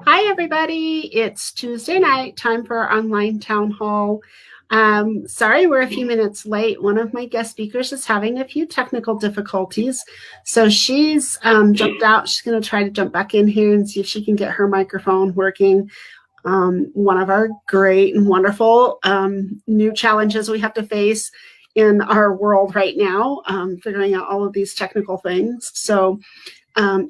Hi, everybody. It's Tuesday night, time for our online town hall. Sorry, we're a few minutes late. One of my guest speakers is having a few technical difficulties. So she's jumped out. She's going to try to jump back in here and see if she can get her microphone working. One of our great and wonderful new challenges we have to face in our world right now, figuring out all of these technical things. So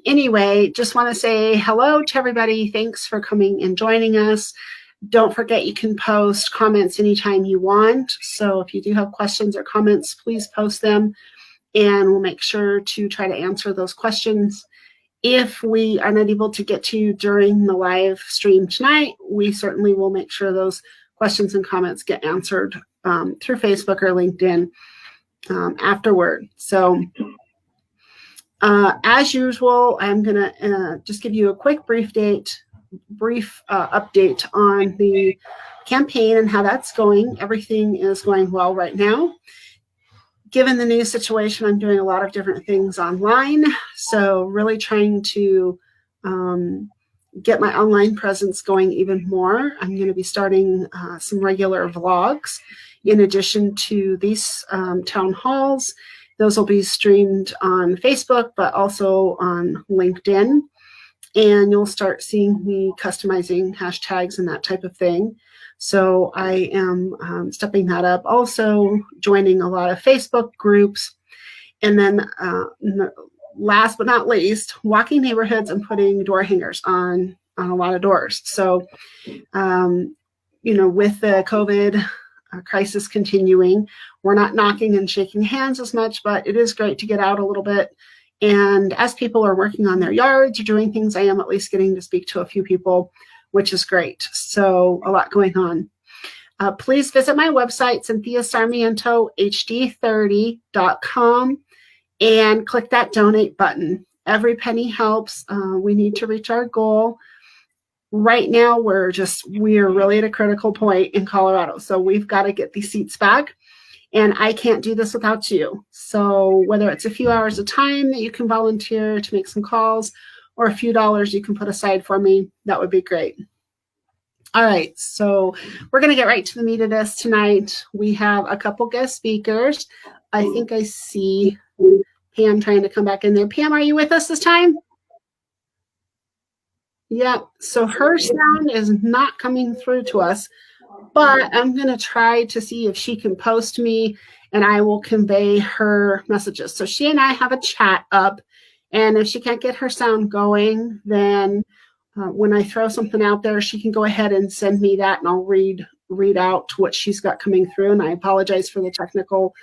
anyway, just want to say hello to everybody. Thanks for coming and joining us. Don't forget you can post comments anytime you want. So if you do have questions or comments, please post them and we'll make sure to try to answer those questions. If we are not able to get to you during the live stream tonight, we certainly will make sure those questions and comments get answered through Facebook or LinkedIn afterward. So as usual, I'm going to just give you a quick brief update on the campaign and how that's going. Everything is going well right now. Given the new situation, I'm doing a lot of different things online. So really trying to get my online presence going even more. I'm going to be starting some regular vlogs in addition to these town halls. Those will be streamed on Facebook, but also on LinkedIn. And you'll start seeing me customizing hashtags and that type of thing. So I am stepping that up. Also joining a lot of Facebook groups. And then last but not least, walking neighborhoods and putting door hangers on a lot of doors. So, with the COVID crisis continuing, we're not knocking and shaking hands as much, but it is great to get out a little bit. And as people are working on their yards or doing things, I am at least getting to speak to a few people, which is great. So a lot going on. Please visit my website, CynthiaSarmientoHD30.com, and click that donate button. Every penny helps. We need to reach our goal. Right now, we're really at a critical point in Colorado. So we've got to get these seats back. And I can't do this without you. So whether it's a few hours of time that you can volunteer to make some calls or a few dollars you can put aside for me, that would be great. All right, so we're going to get right to the meat of this tonight. We have a couple guest speakers. I think I see Pam trying to come back in there. Pam, are you with us this time? Yeah, so her sound is not coming through to us, but I'm going to try to see if she can post me and I will convey her messages. So she and I have a chat up, and if she can't get her sound going, then when I throw something out there, she can go ahead and send me that and I'll read out what she's got coming through. And I apologize for the technical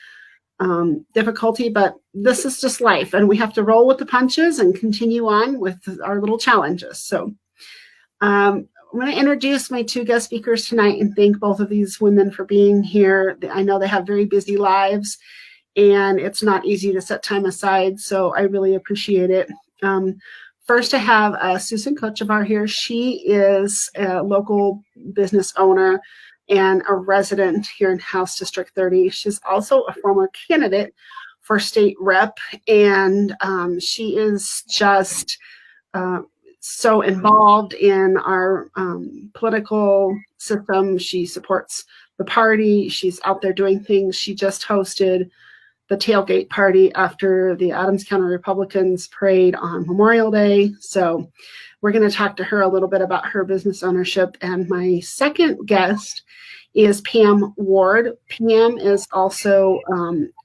difficulty, but this is just life and we have to roll with the punches and continue on with our little challenges. So I'm going to introduce my two guest speakers tonight and thank both of these women for being here. I know they have very busy lives and it's not easy to set time aside, so I really appreciate it. First, I have Susan Kochevar here. She is a local business owner and a resident here in House District 30. She's also a former candidate for state rep, and she is just so involved in our political system. She supports the party. She's out there doing things. She just hosted the tailgate party after the Adams County Republicans parade on Memorial Day. So we're going to talk to her a little bit about her business ownership. And my second guest is Pam Ward. Pam is also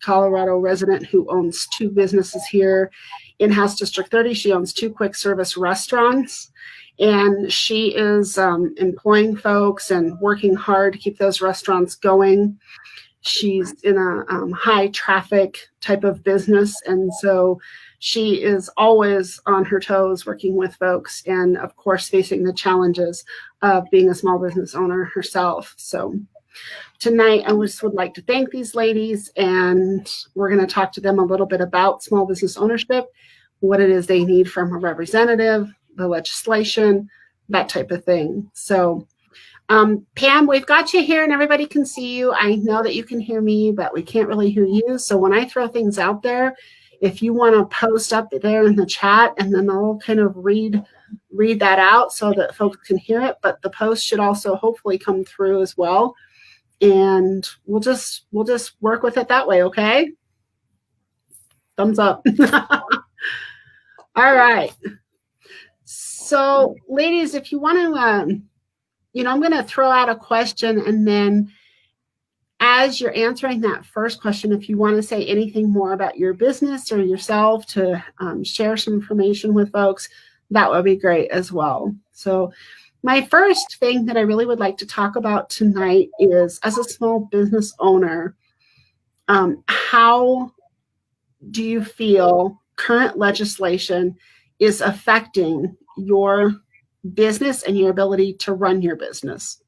Colorado resident who owns two businesses here in House District 30. She owns two quick service restaurants, and she is employing folks and working hard to keep those restaurants going. She's in a high traffic type of business, and so she is always on her toes working with folks and, of course, facing the challenges of being a small business owner herself. So tonight, I just would like to thank these ladies, and we're going to talk to them a little bit about small business ownership, what it is they need from a representative, the legislation, that type of thing. So Pam, we've got you here and everybody can see you. I know that you can hear me, but we can't really hear you. So when I throw things out there, if you want to post up there in the chat, and then I'll kind of read that out so that folks can hear it. But the post should also hopefully come through as well. And we'll just work with it that way, okay? Thumbs up. All right. So, ladies, if you want to, I'm going to throw out a question, and then as you're answering that first question, if you want to say anything more about your business or yourself to share some information with folks, that would be great as well. So my first thing that I really would like to talk about tonight is, as a small business owner, how do you feel current legislation is affecting your business and your ability to run your business?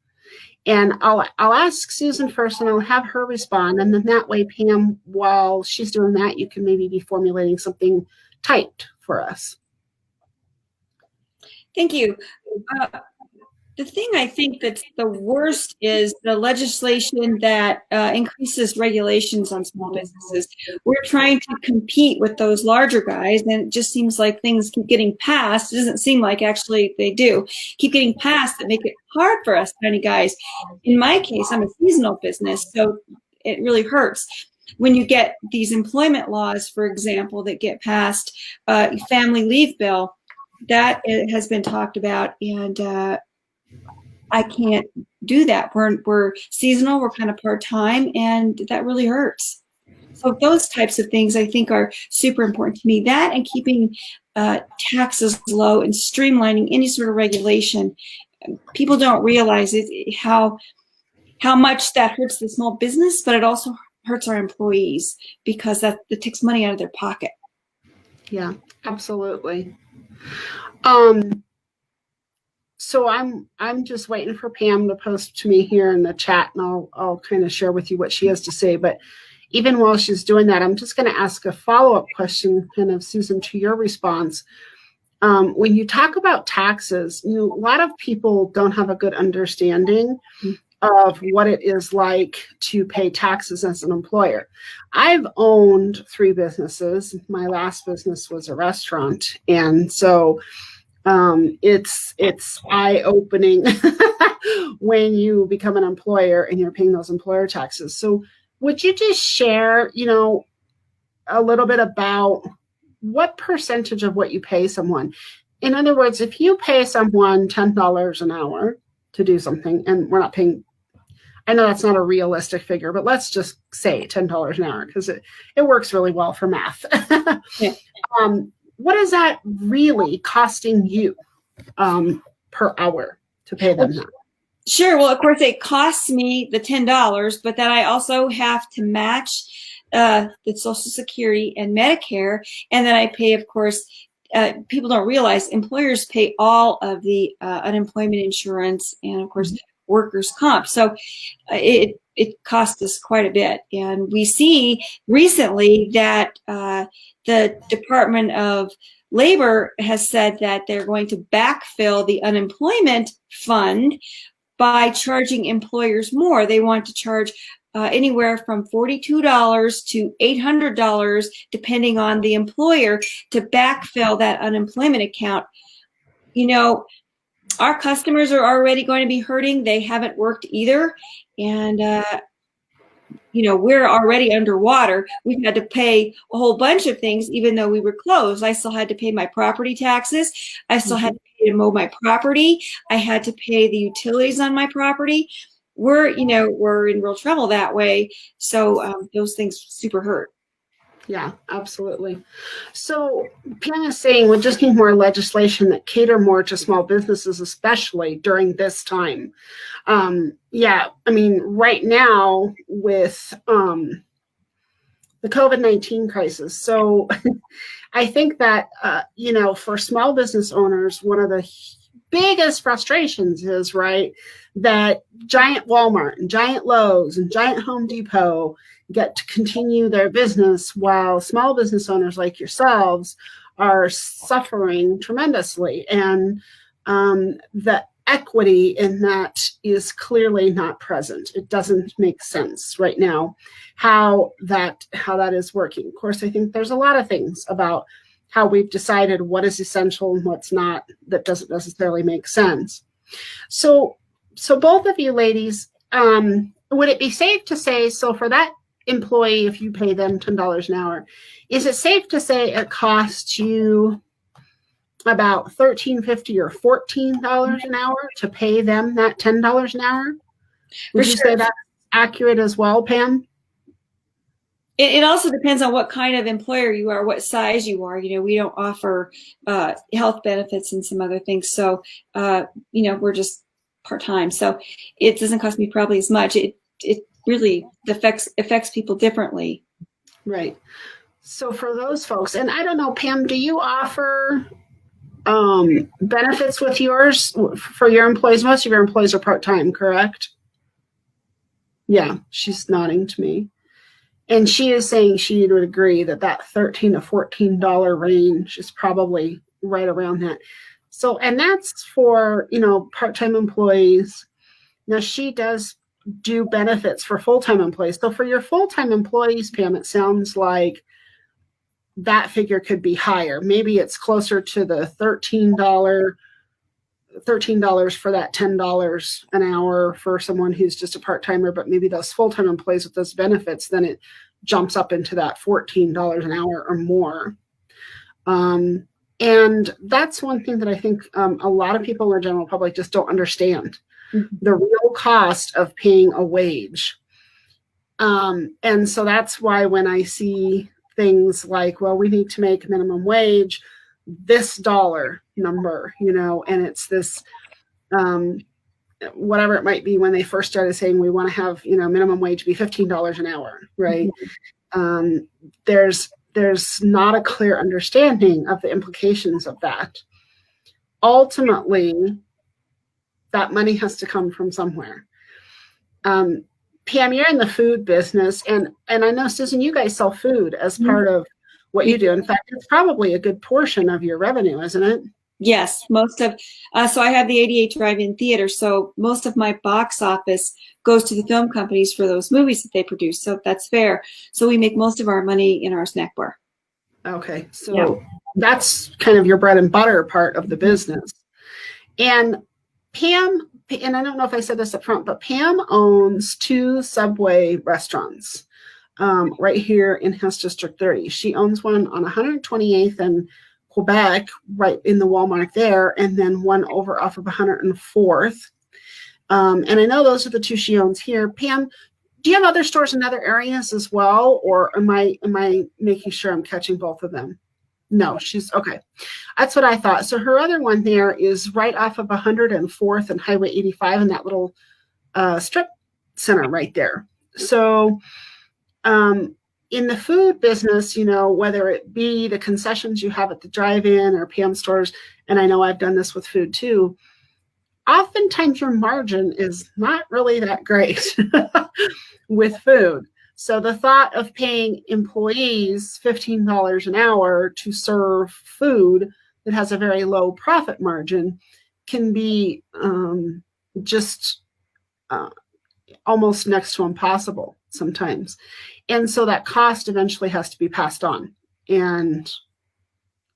And I'll ask Susan first, and I'll have her respond. And then that way, Pam, while she's doing that, you can maybe be formulating something typed for us. Thank you. The thing I think that's the worst is the legislation that increases regulations on small businesses. We're trying to compete with those larger guys, and it just seems like things keep getting passed. It doesn't seem like actually they do. Keep getting passed that make it hard for us tiny guys. In my case, I'm a seasonal business, so it really hurts. When you get these employment laws, for example, that get passed, family leave bill, that has been talked about, and I can't do that. We're seasonal, we're kind of part-time, and that really hurts. So those types of things I think are super important to me. That and keeping taxes low and streamlining any sort of regulation. People don't realize how much that hurts the small business, but it also hurts our employees because it takes money out of their pocket. Yeah, absolutely. So I'm just waiting for Pam to post to me here in the chat, and I'll kind of share with you what she has to say. But even while she's doing that, I'm just going to ask a follow-up question, kind of, Susan, to your response. When you talk about taxes, a lot of people don't have a good understanding of what it is like to pay taxes as an employer. I've owned 3 businesses. My last business was a restaurant, and so it's eye-opening when you become an employer and you're paying those employer taxes. So would you just share, a little bit about what percentage of what you pay someone? In other words, if you pay someone $10 an hour to do something, and we're not paying, I know that's not a realistic figure, but let's just say $10 an hour because it works really well for math. Yeah. What is that really costing you per hour to pay them that? Sure. Well, of course, it costs me the $10, but then I also have to match the Social Security and Medicare, and then I pay, of course, people don't realize employers pay all of the unemployment insurance and, of course, workers' comp. So it costs us quite a bit. And we see recently that the Department of Labor has said that they're going to backfill the unemployment fund by charging employers more. They want to charge anywhere from $42 to $800, depending on the employer, to backfill that unemployment account. Our customers are already going to be hurting. They haven't worked either. And, we're already underwater. We've had to pay a whole bunch of things, even though we were closed. I still had to pay my property taxes. I still had to pay to mow my property. I had to pay the utilities on my property. We're in real trouble that way. So those things super hurt. Yeah, absolutely. So Pam is saying we just need more legislation that cater more to small businesses, especially during this time. Right now with the COVID-19 crisis. So I think that, for small business owners, one of the biggest frustrations is, right, that giant Walmart and giant Lowe's and giant Home Depot get to continue their business while small business owners like yourselves are suffering tremendously. And that equity in that is clearly not present. It doesn't make sense right now how that is working. Of course, I think there's a lot of things about how we've decided what is essential and what's not that doesn't necessarily make sense. So both of you ladies, would it be safe to say, so for that employee, if you pay them $10 an hour, is it safe to say it costs you about $13.50 or $14 an hour to pay them that $10 an hour? Would you say that's accurate as well, Pam? It also depends on what kind of employer you are, what size you are. We don't offer health benefits and some other things. So, we're just part-time. So it doesn't cost me probably as much. It really affects people differently. Right. So for those folks, and I don't know, Pam, do you offer benefits with yours for your employees? Most of your employees are part-time, correct? Yeah, she's nodding to me. And she is saying she would agree that $13 to $14 range is probably right around that. So, and that's for, part-time employees. Now she does do benefits for full-time employees. So for your full-time employees, Pam, it sounds like that figure could be higher. Maybe it's closer to the $13 for that $10 an hour for someone who's just a part-timer, but maybe those full-time employees with those benefits, then it jumps up into that $14 an hour or more. And that's one thing that I think a lot of people in the general public just don't understand, the real cost of paying a wage. And so that's why when I see things like, well, we need to make minimum wage this dollar number, and it's this, whatever it might be, when they first started saying we want to have, minimum wage be $15 an hour, right? There's not a clear understanding of the implications of that. Ultimately, that money has to come from somewhere. Pam, you're in the food business, and I know, Susan, you guys sell food as part of what you do. In fact, it's probably a good portion of your revenue, isn't it? Yes, most of, so I have the 88 Drive-In Theater, so most of my box office goes to the film companies for those movies that they produce, so that's fair. So we make most of our money in our snack bar. Okay, so that's kind of your bread and butter part of the business. And Pam, and I don't know if I said this up front, but Pam owns 2 Subway restaurants right here in House District 30. She owns one on 128th and Quebec, right in the Walmart there, and then one over off of 104th. And I know those are the 2 she owns here. Pam, do you have other stores in other areas as well, or am I making sure I'm catching both of them? No, she's okay. That's what I thought. So her other one there is right off of 104th and Highway 85 in that little strip center right there. So in the food business, whether it be the concessions you have at the drive-in or Pam stores, and I know I've done this with food too, oftentimes your margin is not really that great with food. So the thought of paying employees $15 an hour to serve food that has a very low profit margin can be just almost next to impossible sometimes. And so that cost eventually has to be passed on. And,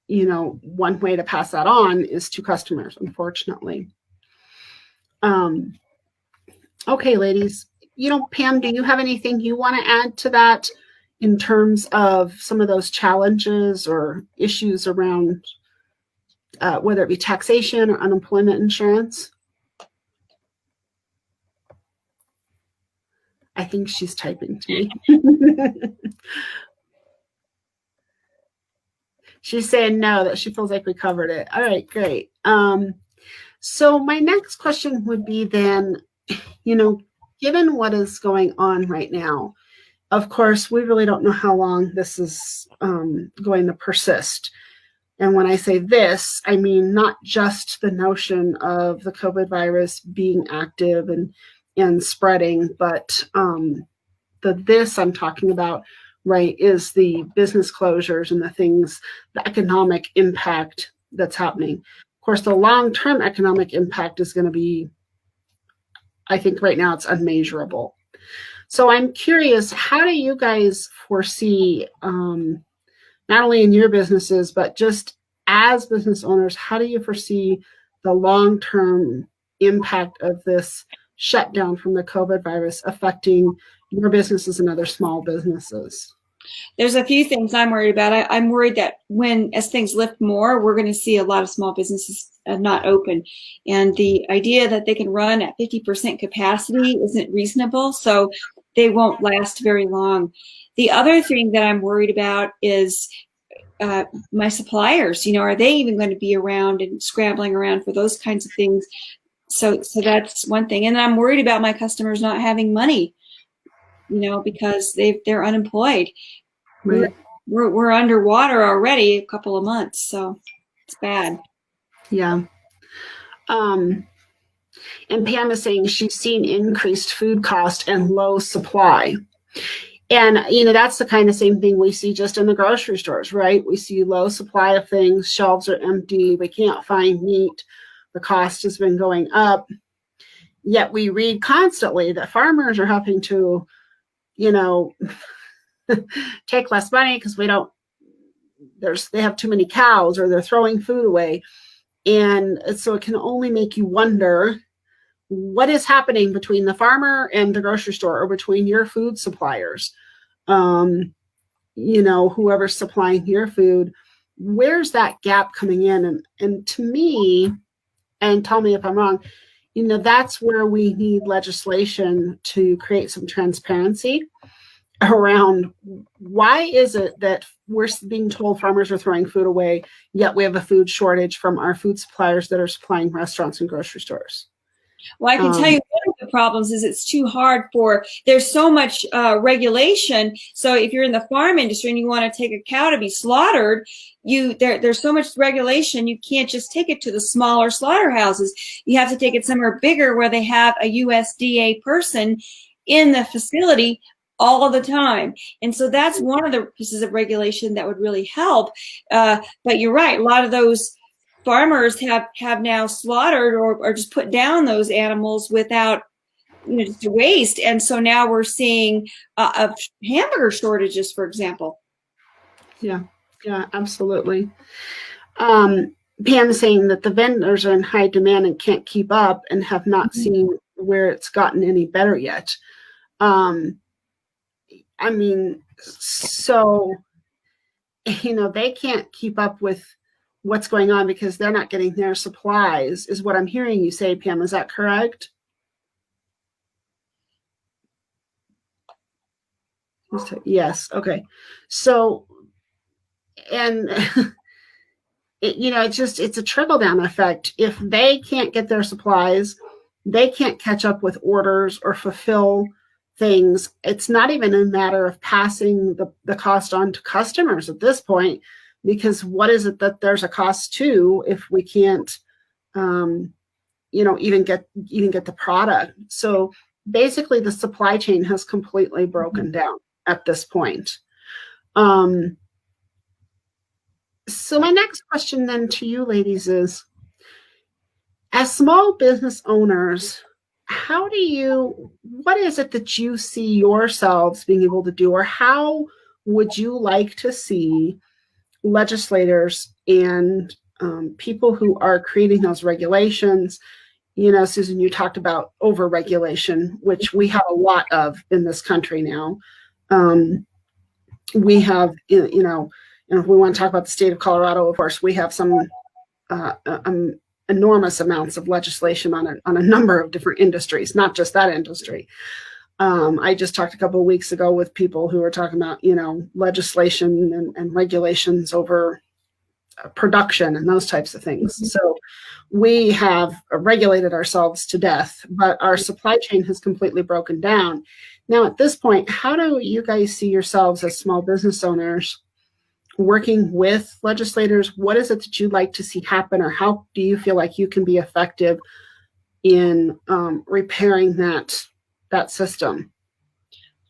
one way to pass that on is to customers, unfortunately. Okay, ladies. Pam, do you have anything you want to add to that in terms of some of those challenges or issues around whether it be taxation or unemployment insurance? I think she's typing to me. She's saying no, that she feels like we covered it. All right, great. So my next question would be then, given what is going on right now, of course, we really don't know how long this is going to persist. And when I say this, I mean not just the notion of the COVID virus being active and spreading, but this I'm talking about, right, is the business closures and the economic impact that's happening. Of course, the long-term economic impact is going to be, I think right now it's unmeasurable. So I'm curious, how do you guys foresee, not only in your businesses, but just as business owners, how do you foresee the long-term impact of this shutdown from the COVID virus affecting your businesses and other small businesses? There's a few things I'm worried about. I'm worried that as things lift more, we're going to see a lot of small businesses not open. And the idea that they can run at 50% capacity isn't reasonable, so they won't last very long. The other thing that I'm worried about is my suppliers. Are they even going to be around and scrambling around for those kinds of things? So that's one thing. And I'm worried about my customers not having money, because they're unemployed. Right. We're underwater already a couple of months, so it's bad. Yeah. And Pam is saying she's seen increased food cost and low supply. And, that's the kind of same thing we see just in the grocery stores, right? We see low supply of things, shelves are empty, we can't find meat, the cost has been going up. Yet we read constantly that farmers are having to, take less money because they have too many cows, or they're throwing food away. And so it can only make you wonder what is happening between the farmer and the grocery store, or between your food suppliers. Whoever's supplying your food, where's that gap coming in? And to me, and tell me if I'm wrong, that's where we need legislation to create some transparency around why is it that we're being told farmers are throwing food away, yet we have a food shortage from our food suppliers that are supplying restaurants and grocery stores. Well, I can tell you one of the problems is it's too hard there's so much regulation. So if you're in the farm industry and you want to take a cow to be slaughtered, there's so much regulation, you can't just take it to the smaller slaughterhouses. You have to take it somewhere bigger where they have a USDA person in the facility all the time. And so that's one of the pieces of regulation that would really help. But you're right, a lot of those farmers have now slaughtered or just put down those animals without, just a waste. And so now we're seeing hamburger shortages, for example. Yeah, absolutely. Pam saying that the vendors are in high demand and can't keep up and have not seen where it's gotten any better yet. So, they can't keep up with what's going on because they're not getting their supplies, is what I'm hearing you say, Pam. Is that correct? Yes. Okay. So, and it's a trickle down effect. If they can't get their supplies, they can't catch up with orders or fulfill things. It's not even a matter of passing the cost on to customers at this point, because what is it that there's a cost to if we can't, even get the product? So basically, the supply chain has completely broken down at this point. So my next question then to you ladies is, as small business owners, what is it that you see yourselves being able to do, or how would you like to see legislators and people who are creating those regulations? Susan, you talked about over-regulation, which we have a lot of in this country now. We have, if we want to talk about the state of Colorado, of course, we have some enormous amounts of legislation on a number of different industries, not just that industry. I just talked a couple of weeks ago with people who were talking about, legislation and regulations over production and those types of things. Mm-hmm. So we have regulated ourselves to death, but our supply chain has completely broken down. Now, at this point, how do you guys see yourselves as small business owners working with legislators? What is it that you'd like to see happen, or how do you feel like you can be effective in repairing that system?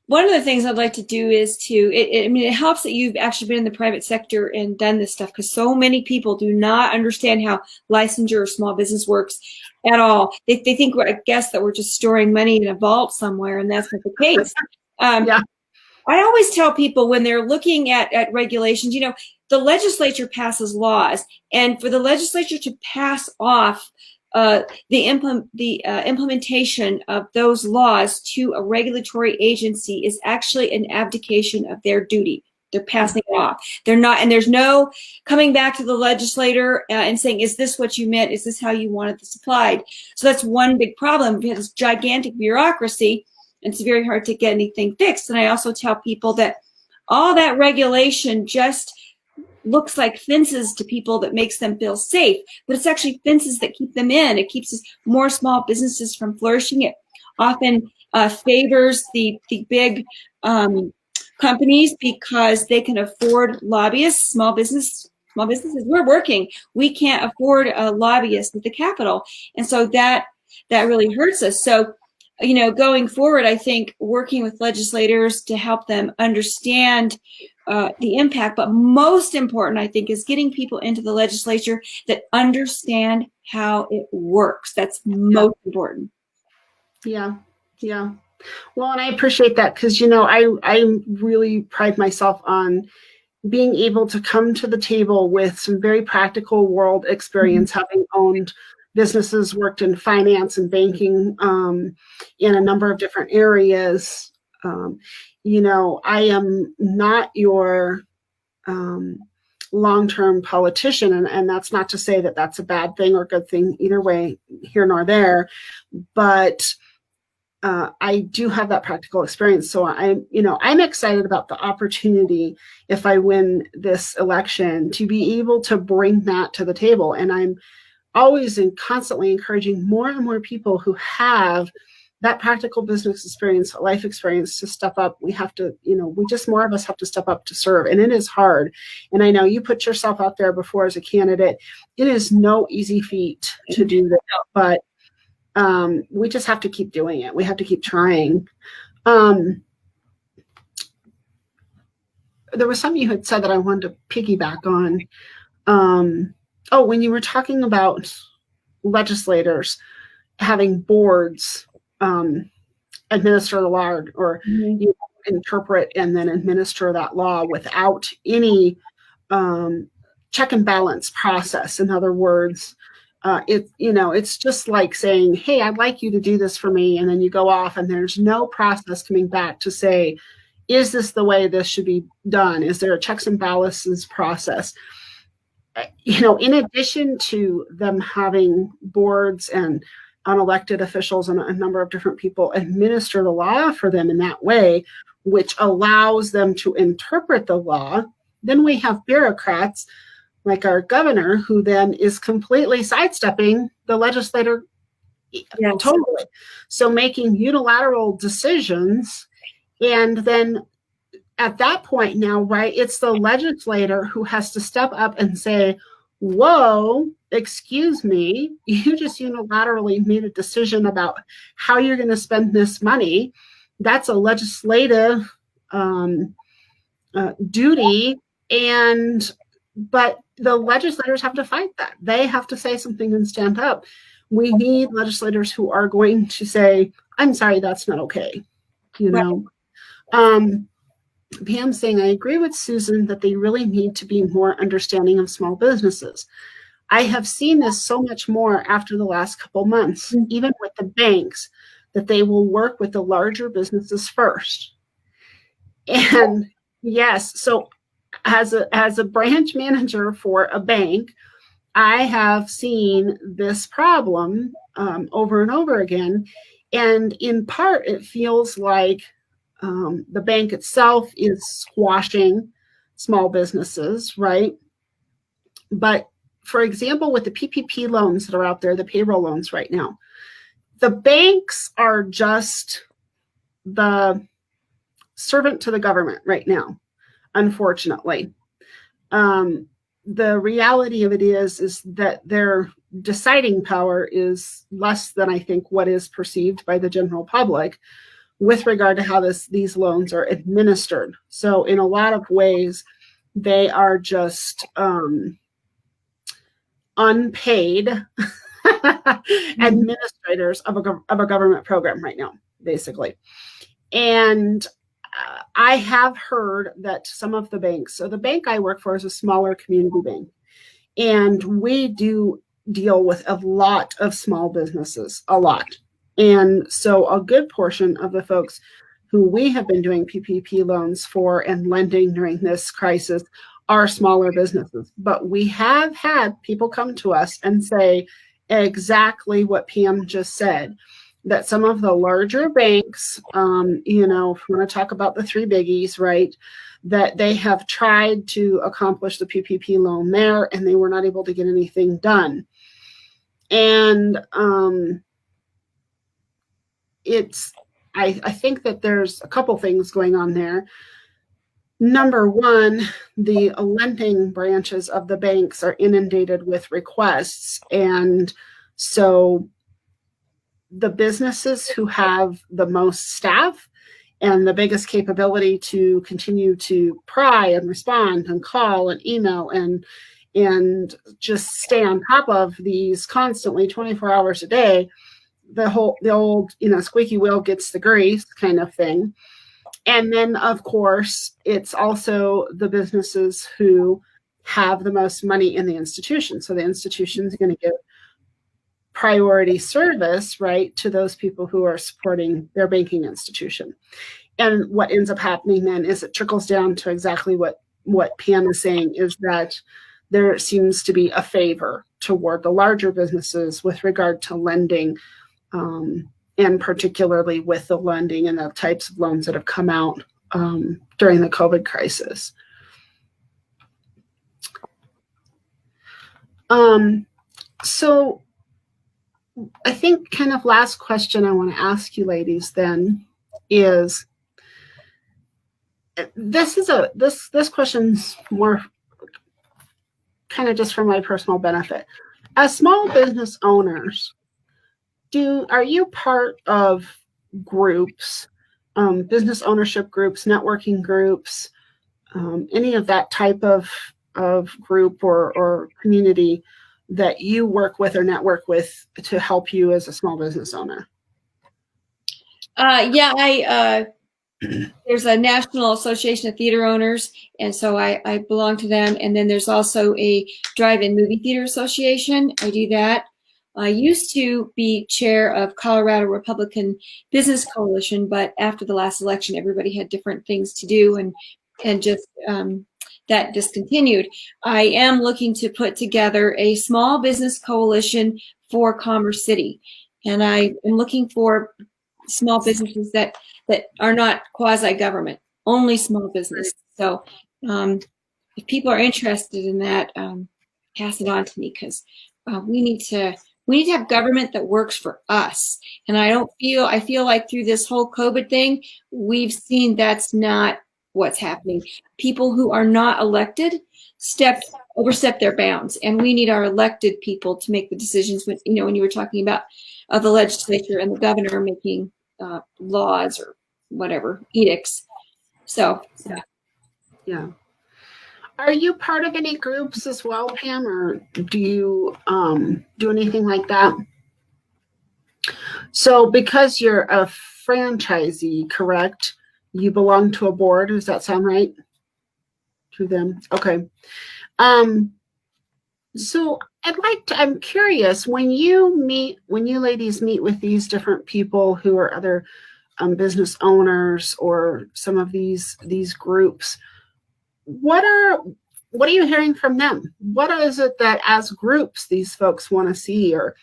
one of the things I'd like to do is I mean, it helps that you've actually been in the private sector and done this stuff, because so many people do not understand how licensure or small business works at all. They think, I guess, that we're just storing money in a vault somewhere, and that's not the case. Yeah. I always tell people when they're looking at regulations, the legislature passes laws, and for the legislature to pass off the implementation of those laws to a regulatory agency is actually an abdication of their duty. They're passing it off. They're not, and there's no coming back to the legislator and saying, is this what you meant? Is this how you wanted this applied? So that's one big problem. We have this gigantic bureaucracy, and it's very hard to get anything fixed. And I also tell people that all that regulation just looks like fences to people that makes them feel safe, but it's actually fences that keep them in. It keeps more small businesses from flourishing. It often favors the big companies because they can afford lobbyists. Small businesses, we're working. We can't afford a lobbyist at the Capitol, and so that really hurts us. So, going forward, I think working with legislators to help them understand the impact, but most important, I think, is getting people into the legislature that understand how it works. That's most important. Yeah. Well, and I appreciate that, because, I really pride myself on being able to come to the table with some very practical world experience, having owned businesses, worked in finance and banking in a number of different areas. I am not your long-term politician, and that's not to say that that's a bad thing or good thing either way, here nor there, but I do have that practical experience. So I'm excited about the opportunity, if I win this election, to be able to bring that to the table. And I'm always and constantly encouraging more and more people who have that practical business experience, life experience, to step up. We have to, more of us have to step up to serve. And it is hard. And I know you put yourself out there before as a candidate. It is no easy feat to do that, but we just have to keep doing it. We have to keep trying. There was something you had said that I wanted to piggyback on. When you were talking about legislators having boards administer the law, or interpret and then administer that law without any check and balance process. In other words, it's just like saying, hey, I'd like you to do this for me, and then you go off and there's no process coming back to say, is this the way this should be done? Is there a checks and balances process? In addition to them having boards and unelected officials and a number of different people administer the law for them in that way, which allows them to interpret the law, then we have bureaucrats like our governor, who then is completely sidestepping the legislator. Yes. Totally. So making unilateral decisions, and then at that point now, right, it's the legislator who has to step up and say, whoa, excuse me, you just unilaterally made a decision about how you're going to spend this money. That's a legislative duty, but the legislators have to fight that. They have to say something and stand up. We need legislators who are going to say, I'm sorry, that's not okay. Pam's saying, I agree with Susan that they really need to be more understanding of small businesses. I have seen this so much more after the last couple months, even with the banks, that they will work with the larger businesses first. And yes, so as a branch manager for a bank, I have seen this problem over and over again. And in part, it feels like the bank itself is squashing small businesses, right? But for example, with the PPP loans that are out there, the payroll loans right now, the banks are just the servant to the government right now, unfortunately. The reality of it is that their deciding power is less than I think what is perceived by the general public. with regard to how these loans are administered. So in a lot of ways, they are just unpaid administrators of a government program right now, basically. And I have heard that some of the banks, so the bank I work for is a smaller community bank, and we do deal with a lot of small businesses, a lot. And so a good portion of the folks who we have been doing PPP loans for and lending during this crisis are smaller businesses. But we have had people come to us and say exactly what Pam just said, that some of the larger banks, you know, if we want to talk about the three biggies, right, that they have tried to accomplish the PPP loan there and they were not able to get anything done. And I think that there's a couple things going on there. Number one, the lending branches of the banks are inundated with requests. And so the businesses who have the most staff and the biggest capability to continue to pry and respond and call and email and just stay on top of these constantly 24 hours a day, the old, you know, squeaky wheel gets the grease kind of thing. And then, of course, it's also the businesses who have the most money in the institution. So the institution is going to give priority service, right, to those people who are supporting their banking institution. And what ends up happening then is it trickles down to exactly what Pam is saying, is that there seems to be a favor toward the larger businesses with regard to lending, and particularly with the lending and the types of loans that have come out during the COVID crisis. So I think kind of last question I want to ask you ladies then is, this question's more kind of just for my personal benefit. As small business owners, are you part of groups, business ownership groups, networking groups, any of that type of group or community that you work with or network with to help you as a small business owner? Yeah, there's a National Association of Theater Owners, and so I belong to them. And then there's also a Drive-In Movie Theater Association. I do that. I used to be chair of Colorado Republican Business Coalition, but after the last election, everybody had different things to do, and just that discontinued. I am looking to put together a small business coalition for Commerce City, and I am looking for small businesses that are not quasi-government, only small business. So if people are interested in that, pass it on to me, because we need to have government that works for us. And I feel like through this whole COVID thing, we've seen that's not what's happening. People who are not elected overstep their bounds, and we need our elected people to make the decisions. When you were talking about the legislature and the governor making laws or whatever, edicts. So yeah. Are you part of any groups as well, Pam, or do you do anything like that? So because you're a franchisee, correct? You belong to a board. Does that sound right to them? Okay. So I'm curious, when you ladies meet with these different people who are other business owners or some of these groups, what are you hearing from them? What is it that as groups these folks want to see, or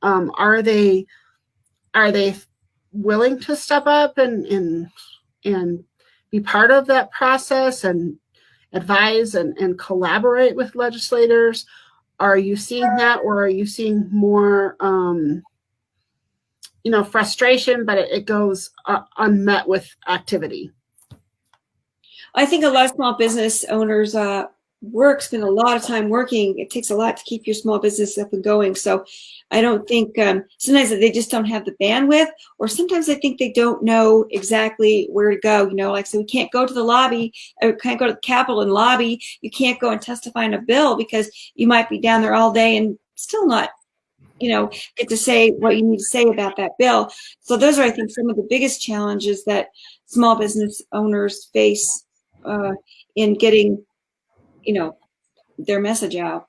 are they willing to step up and be part of that process and advise and collaborate with legislators? Are you seeing that, or are you seeing more frustration, but it goes unmet with activity? I think a lot of small business owners spend a lot of time working. It takes a lot to keep your small business up and going. So I don't think, sometimes they just don't have the bandwidth, or sometimes I think they don't know exactly where to go. Like, so we can't go to the lobby, or can't go to the Capitol and lobby. You can't go and testify on a bill because you might be down there all day and still not, get to say what you need to say about that bill. So those are, I think, some of the biggest challenges that small business owners face in getting, their message out.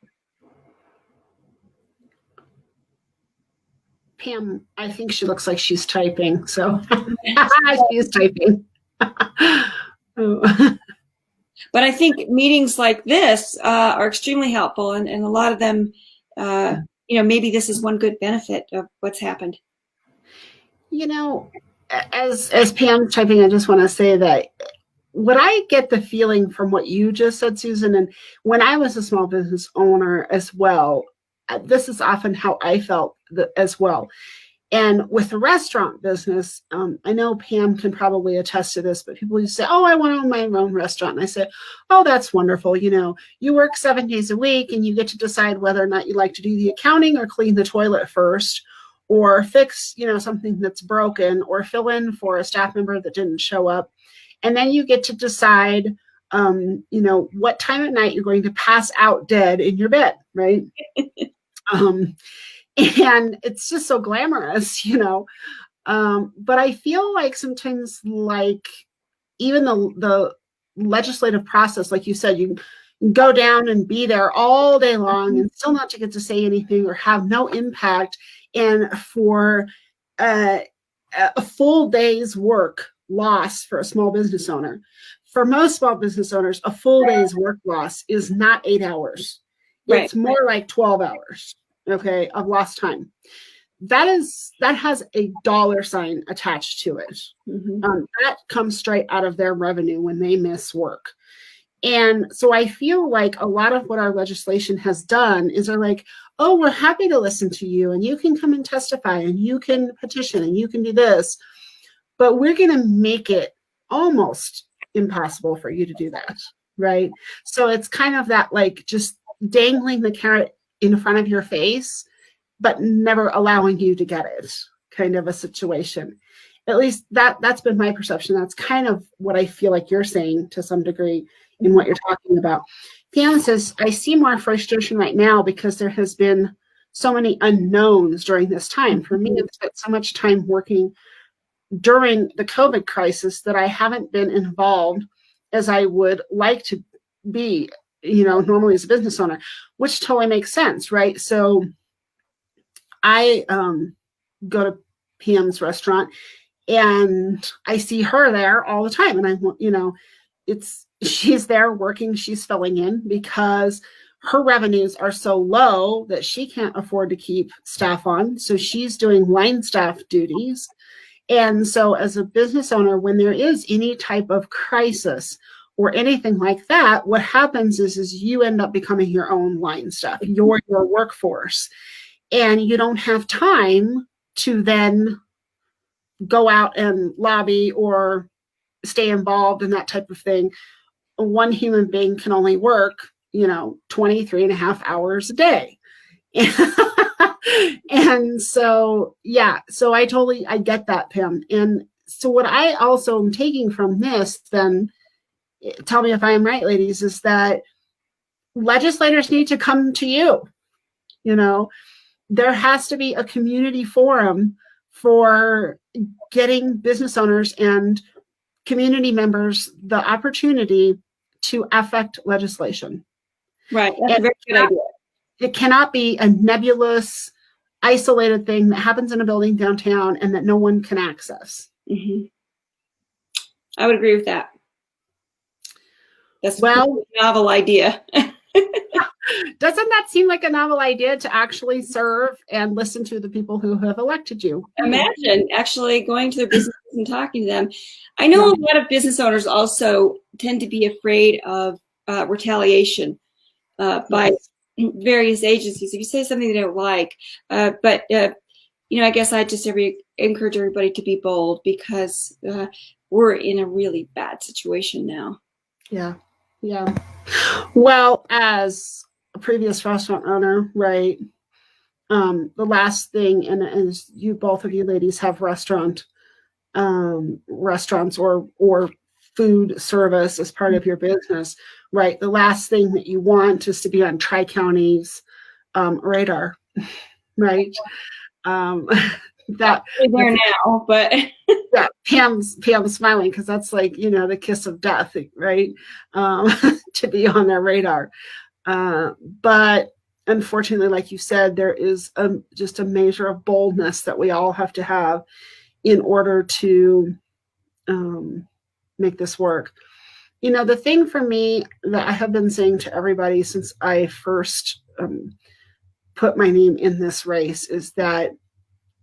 Pam, I think she looks like she's typing, so she's typing. Oh. But I think meetings like this are extremely helpful, and a lot of them, maybe this is one good benefit of what's happened. As Pam's typing, I just want to say that what I get the feeling from what you just said, Susan, and when I was a small business owner as well, this is often how I felt as well. And with the restaurant business, I know Pam can probably attest to this, but people used to say, oh, I want to own my own restaurant. And I say, oh, that's wonderful. You work 7 days a week and you get to decide whether or not you like to do the accounting or clean the toilet first, or fix, something that's broken, or fill in for a staff member that didn't show up. And then you get to decide, what time at night you're going to pass out dead in your bed, right? And it's just so glamorous, but I feel like sometimes, like, even the legislative process, like you said, you go down and be there all day long and still not to get to say anything or have no impact. And for a full day's work loss for a small business owner, for most small business owners, a full day's work loss is not 8 hours. It's more like 12 hours. Okay, of lost time. That has a dollar sign attached to it. That comes straight out of their revenue when they miss work. And so I feel like a lot of what our legislation has done is they're like, oh, we're happy to listen to you, and you can come and testify, and you can petition, and you can do this, but we're going to make it almost impossible for you to do that, right? So it's kind of that, like, just dangling the carrot in front of your face, but never allowing you to get it, kind of a situation. At least that's been my perception. That's kind of what I feel like you're saying to some degree in what you're talking about. Piano says, I see more frustration right now because there has been so many unknowns during this time. For me, I've spent so much time working during the COVID crisis that I haven't been involved as I would like to be, normally as a business owner, which totally makes sense, right? So I go to Pam's restaurant and I see her there all the time. And she's there working, she's filling in because her revenues are so low that she can't afford to keep staff on. So she's doing line staff duties. And so as a business owner, when there is any type of crisis or anything like that, what happens is you end up becoming your own line staff, your workforce, and you don't have time to then go out and lobby or stay involved in that type of thing. One human being can only work, 23 and a half hours a day. And so, so I get that, Pam. And so what I also am taking from this, then, tell me if I am right, ladies, is that legislators need to come to you. There has to be a community forum for getting business owners and community members the opportunity to affect legislation. Right. That's a very good idea. It cannot be a nebulous, isolated thing that happens in a building downtown and that no one can access. I would agree with that. That's a novel idea. Doesn't that seem like a novel idea, to actually serve and listen to the people who have elected you? Imagine actually going to their businesses and talking to them. I know a lot of business owners also tend to be afraid of retaliation by various agencies if you say something they don't like. But I guess I just encourage everybody to be bold, because we're in a really bad situation now. Yeah. Yeah. Well, as a previous restaurant owner, right? The last thing, and as you both of you ladies have restaurants or food service as part of your business, right? The last thing that you want is to be on Tri County's radar, right? Um, that There now, but yeah, Pam's smiling because that's like the kiss of death, right? Um, to be on their radar, but unfortunately, like you said, there is just a measure of boldness that we all have to have in order to make this work. The thing for me that I have been saying to everybody since I first put my name in this race is that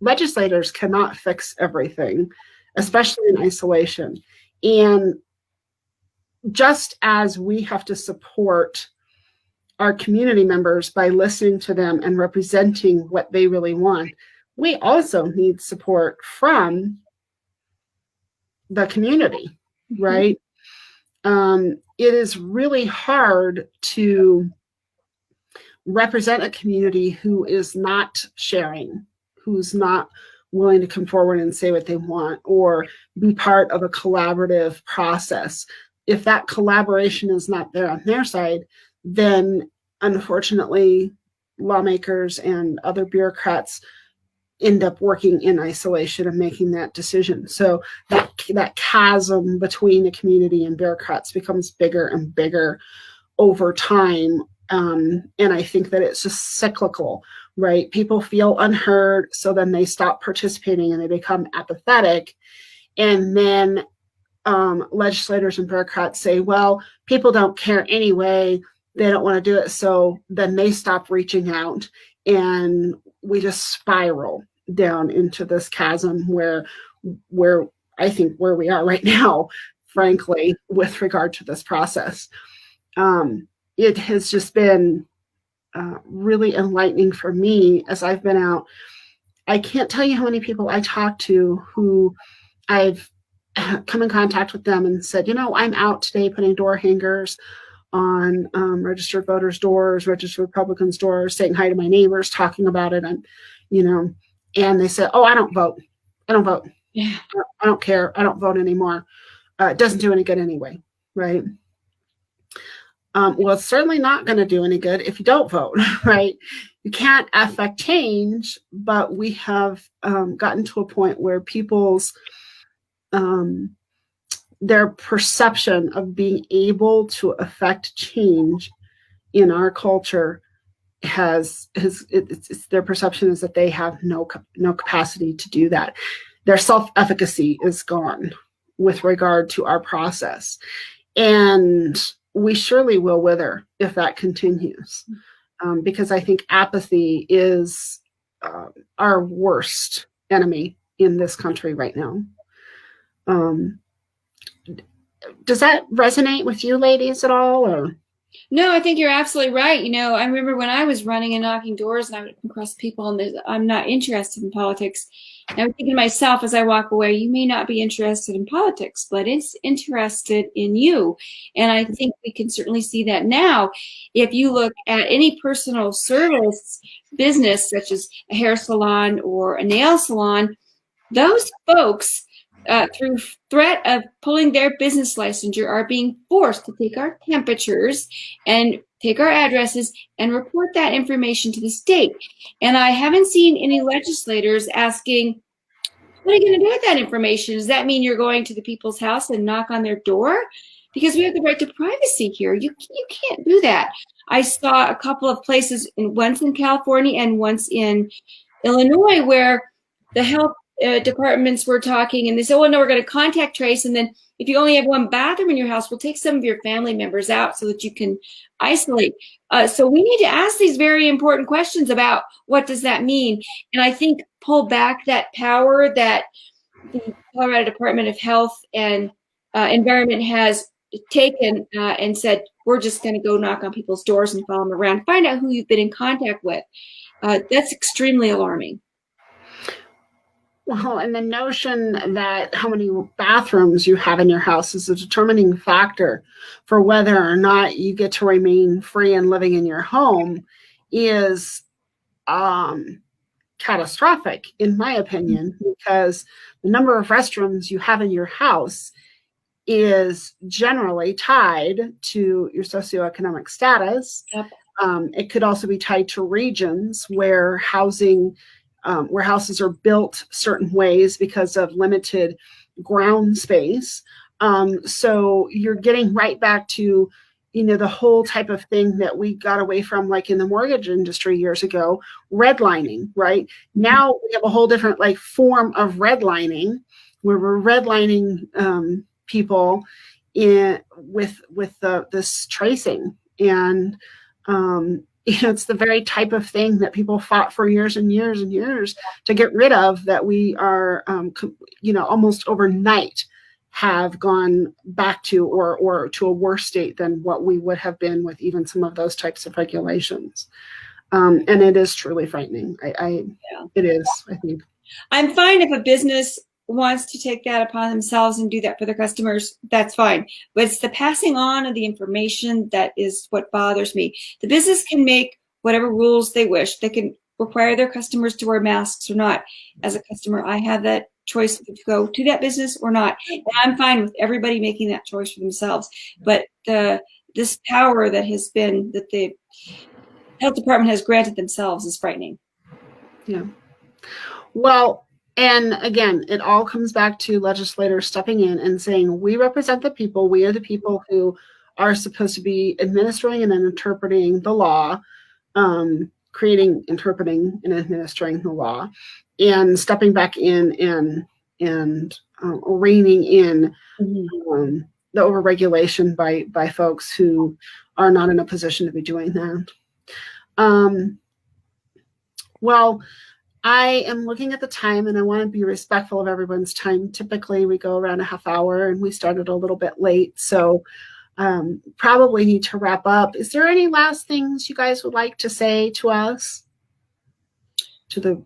legislators cannot fix everything, especially in isolation. And just as we have to support our community members by listening to them and representing what they really want, we also need support from the community, right? It is really hard to represent a community who is not sharing, who's not willing to come forward and say what they want or be part of a collaborative process. If that collaboration is not there on their side, then unfortunately, lawmakers and other bureaucrats end up working in isolation and making that decision. So that chasm between the community and bureaucrats becomes bigger and bigger over time. And I think that it's just cyclical, right? People feel unheard, so then they stop participating and they become apathetic. And then legislators and bureaucrats say, well, people don't care anyway. They don't want to do it. So then they stop reaching out and we just spiral down into this chasm where I think where we are right now, frankly, with regard to this process. It has just been really enlightening for me as I've been out. I can't tell you how many people I talked to who I've come in contact with them and said, I'm out today putting door hangers on registered voters' doors, registered Republicans' doors, saying hi to my neighbors, talking about it, and and they said, "Oh, I don't vote. I don't vote. yeah, I don't care. I don't vote anymore. It doesn't do any good anyway, right?" Well, it's certainly not going to do any good if you don't vote, right? You can't affect change, but we have gotten to a point where people's their perception of being able to affect change in our culture it's their perception is that they have no capacity to do that. Their self-efficacy is gone with regard to our process, and we surely will wither if that continues, because I think apathy is our worst enemy in this country right now. Does that resonate with you ladies at all, or? No, I think you're absolutely right. I remember when I was running and knocking doors and I would come across people and I'm not interested in politics. And I was thinking to myself as I walk away, you may not be interested in politics, but it's interested in you. And I think we can certainly see that now. If you look at any personal service business, such as a hair salon or a nail salon, those folks, through threat of pulling their business licensure, are being forced to take our temperatures and take our addresses and report that information to the state. And I haven't seen any legislators asking, what are you going to do with that information? Does that mean you're going to the people's house and knock on their door? Because we have the right to privacy here. You can't do that. I saw a couple of places, once in California and once in Illinois, where the health departments were talking and they said, oh, no, we're going to contact trace. And then if you only have one bathroom in your house, we'll take some of your family members out so that you can isolate. So we need to ask these very important questions about what does that mean? And I think pull back that power that the Colorado Department of Health and Environment has taken and said, we're just going to go knock on people's doors and follow them around, find out who you've been in contact with. That's extremely alarming. Well, and the notion that how many bathrooms you have in your house is a determining factor for whether or not you get to remain free and living in your home is um, catastrophic, in my opinion, because the number of restrooms you have in your house is generally tied to your socioeconomic status. Yep. It could also be tied to regions where where houses are built certain ways because of limited ground space. So you're getting right back to, the whole type of thing that we got away from, like in the mortgage industry years ago, redlining, right? Now we have a whole different like form of redlining where we're redlining people with this tracing. And it's the very type of thing that people fought for years and years and years to get rid of, that we are almost overnight have gone back to or to a worse state than what we would have been with even some of those types of regulations. And it is truly frightening. It is, I think. I'm fine if a business wants to take that upon themselves and do that for their customers, that's fine. But it's the passing on of the information that is what bothers me. The business can make whatever rules they wish. They can require their customers to wear masks or not. As a customer, I have that choice to go to that business or not. And I'm fine with everybody making that choice for themselves. But this power that the health department has granted themselves is frightening. Yeah. Well, and again, it all comes back to legislators stepping in and saying, we represent the people. We are the people who are supposed to be administering and interpreting the law, interpreting and administering the law, and stepping back in and reining in the overregulation by folks who are not in a position to be doing that. Well, I am looking at the time and I want to be respectful of everyone's time. Typically, we go around a half hour and we started a little bit late. So probably need to wrap up. Is there any last things you guys would like to say to us? To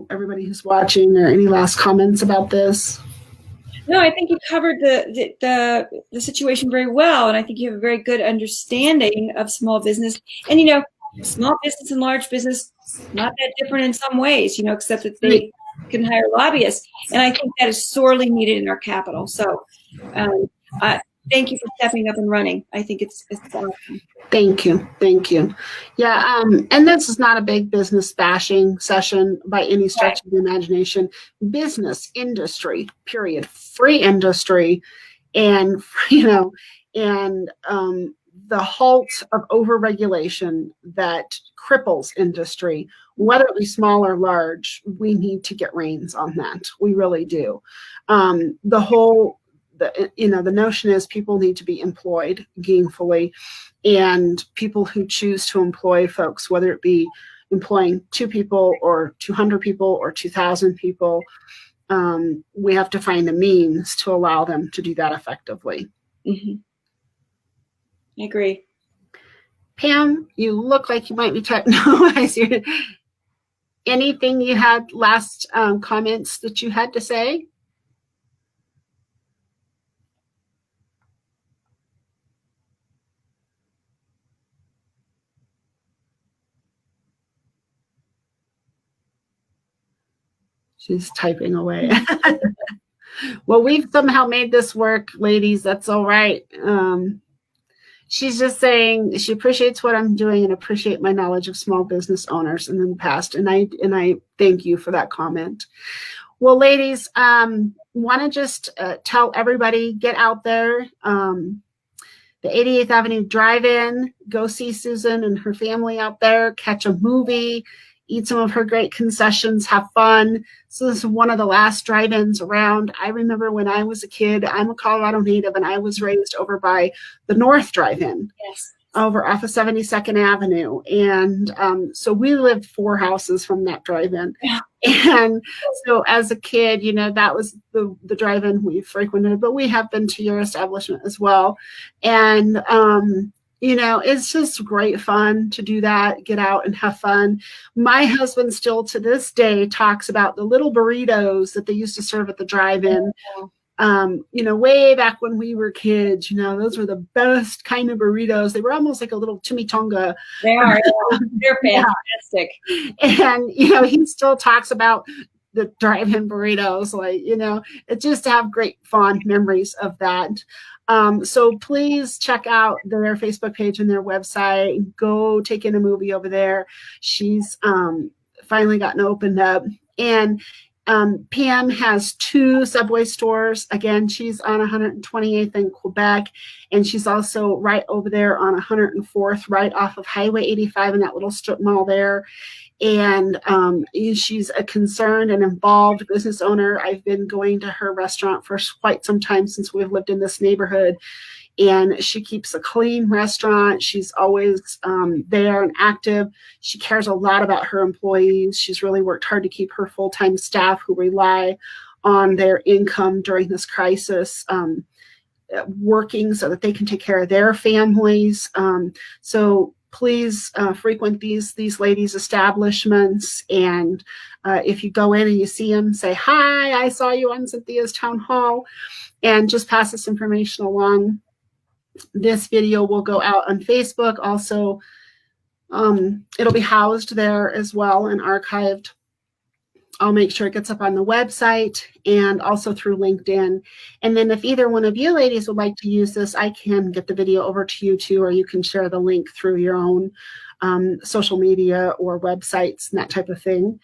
everybody who's watching, or any last comments about this? No, I think you covered the situation very well. And I think you have a very good understanding of small business. And, small business and large business, not that different in some ways, except that they can hire lobbyists. And I think that is sorely needed in our capital. So thank you for stepping up and running. I think it's awesome. Thank you. Yeah, and this is not a big business bashing session by any stretch of the imagination. Business, industry, period. Free industry, and the halt of overregulation that cripples industry, whether it be small or large, we need to get reins on that. We really do. The notion is people need to be employed gainfully, and people who choose to employ folks, whether it be employing 2 people or 200 people or 2,000 people, we have to find a means to allow them to do that effectively. Mm-hmm. I agree. Pam, you look like you might be typing. No, I see. Anything you had last comments that you had to say? She's typing away. Well, we've somehow made this work, ladies. That's all right. She's just saying she appreciates what I'm doing and appreciate my knowledge of small business owners in the past. And I thank you for that comment. Well, ladies, want to just tell everybody, get out there. The 88th Avenue Drive-In, go see Susan and her family out there, catch a movie, eat some of her great concessions, have fun. So this is one of the last drive-ins around. I remember when I was a kid, I'm a Colorado native, and I was raised over by the North Drive-In. Yes. Over off of 72nd Avenue. And so we lived 4 houses from that drive-in. Yeah. And so as a kid, that was the drive-in we frequented, but we have been to your establishment as well. And It's just great fun to do that, get out and have fun. My husband still to this day talks about the little burritos that they used to serve at the drive-in. Way back when we were kids, those were the best kind of burritos. They were almost like a little chimichanga. They are. They're fantastic. And, he still talks about the drive-in burritos, it just have great fond memories of that. So please check out their Facebook page and their website. Go take in a movie over there. She's finally gotten opened up. And Pam has 2 Subway stores. Again, she's on 128th in Quebec, and she's also right over there on 104th, right off of Highway 85 in that little strip mall there. And she's a concerned and involved business owner. I've been going to her restaurant for quite some time since we've lived in this neighborhood. And she keeps a clean restaurant. She's always there and active. She cares a lot about her employees. She's really worked hard to keep her full-time staff who rely on their income during this crisis working so that they can take care of their families. So please frequent these ladies' establishments. And if you go in and you see them, say, "Hi, I saw you on Cynthia's town hall," and just pass this information along. This video will go out on Facebook. Also, it'll be housed there as well and archived. I'll make sure it gets up on the website and also through LinkedIn. And then if either one of you ladies would like to use this, I can get the video over to you too, or you can share the link through your own social media or websites and that type of thing.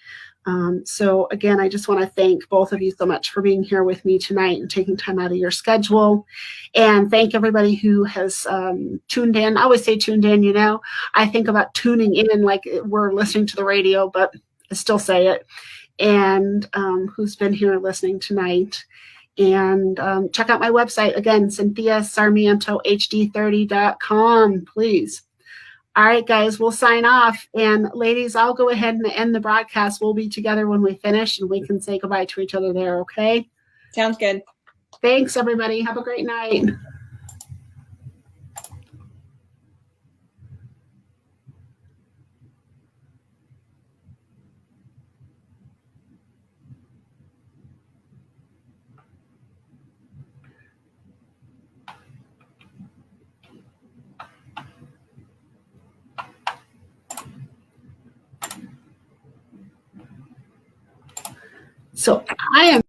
So again, I just want to thank both of you so much for being here with me tonight and taking time out of your schedule. And thank everybody who has tuned in. I always say tuned in, I think about tuning in like we're listening to the radio, but I still say it. And who's been here listening tonight. And check out my website, again, CynthiaSarmientoHD30.com, please. All right, guys, we'll sign off. And ladies, I'll go ahead and end the broadcast. We'll be together when we finish, and we can say goodbye to each other there, okay? Sounds good. Thanks, everybody. Have a great night. So I am